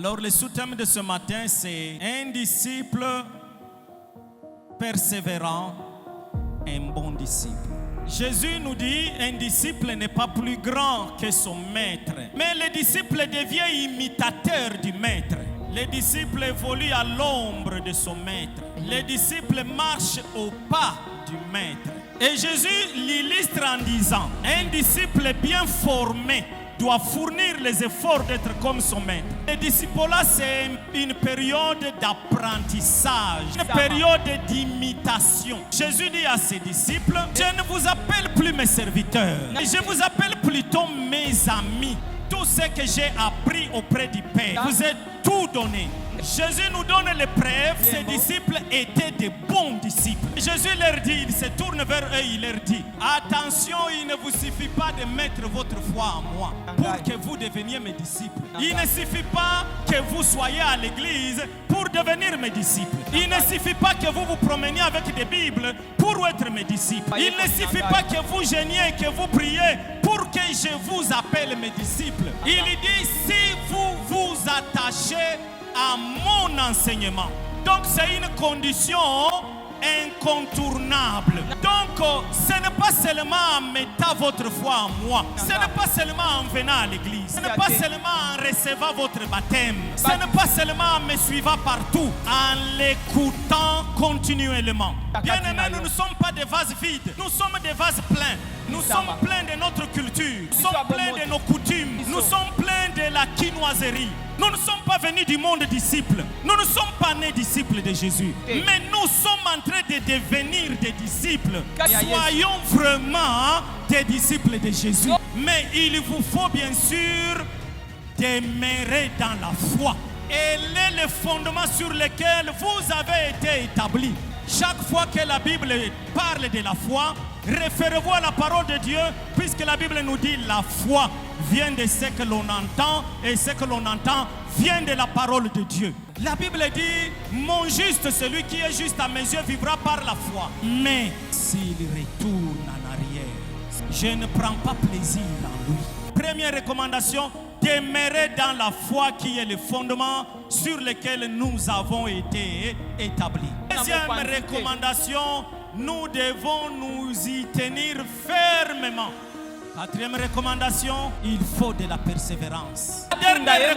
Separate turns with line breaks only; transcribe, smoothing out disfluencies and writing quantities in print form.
Alors le sous-thème de ce matin, c'est un disciple persévérant, un bon disciple. Jésus nous dit, un disciple n'est pas plus grand que son maître. Mais le disciple devient imitateur du maître. Le disciple évolue à l'ombre de son maître. Le disciple marche au pas du maître. Et Jésus l'illustre en disant, un disciple bien formé doit fournir les efforts d'être comme son maître. Le disciple-là, c'est une période d'apprentissage, une période d'imitation. Jésus dit à ses disciples, je ne vous appelle plus mes serviteurs, je vous appelle plutôt mes amis. Tout ce que j'ai appris auprès du Père, vous êtes tout donné. Jésus nous donne les preuves, ses disciples étaient de bons disciples. Jésus leur dit, il se tourne vers eux, il leur dit, attention, il ne vous suffit pas de mettre votre foi en moi pour que vous deveniez mes disciples. Il ne suffit pas que vous soyez à l'église pour devenir mes disciples. Il ne suffit pas que vous vous promeniez avec des Bibles pour être mes disciples. Il ne suffit pas que vous gêniez, que vous priez pour que je vous appelle mes disciples. Il dit, si vous vous attachez à mon enseignement. Donc c'est une condition incontournable. Donc ce n'est pas seulement en mettant votre foi en moi, ce n'est pas seulement en venant à l'église, ce n'est pas seulement en recevant votre baptême, ce n'est pas seulement en me suivant partout, en l'écoutant continuellement. Bien aimés, nous ne sommes pas des vases vides, nous sommes des vases pleins. Nous sommes pleins de notre culture, nous sommes pleins de nos coutumes, nous sommes pleins de la quinoiserie. Nous ne sommes pas venus du monde disciples, nous ne sommes pas nés disciples de Jésus, mais nous sommes en train de devenir des disciples. Soyons vraiment des disciples de Jésus. Mais il vous faut bien sûr demeurer dans la foi. Elle est le fondement sur lequel vous avez été établis. Chaque fois que la Bible parle de la foi, référez-vous à la parole de Dieu, puisque la Bible nous dit la foi vient de ce que l'on entend, et ce que l'on entend vient de la parole de Dieu. La Bible dit, mon juste, celui qui est juste à mes yeux, vivra par la foi. Mais s'il retourne en arrière, je ne prends pas plaisir en lui. Première recommandation, demeurer dans la foi qui est le fondement sur lequel nous avons été établis. Deuxième recommandation, nous devons nous y tenir fermement. Quatrième recommandation, il faut de la persévérance. Dernière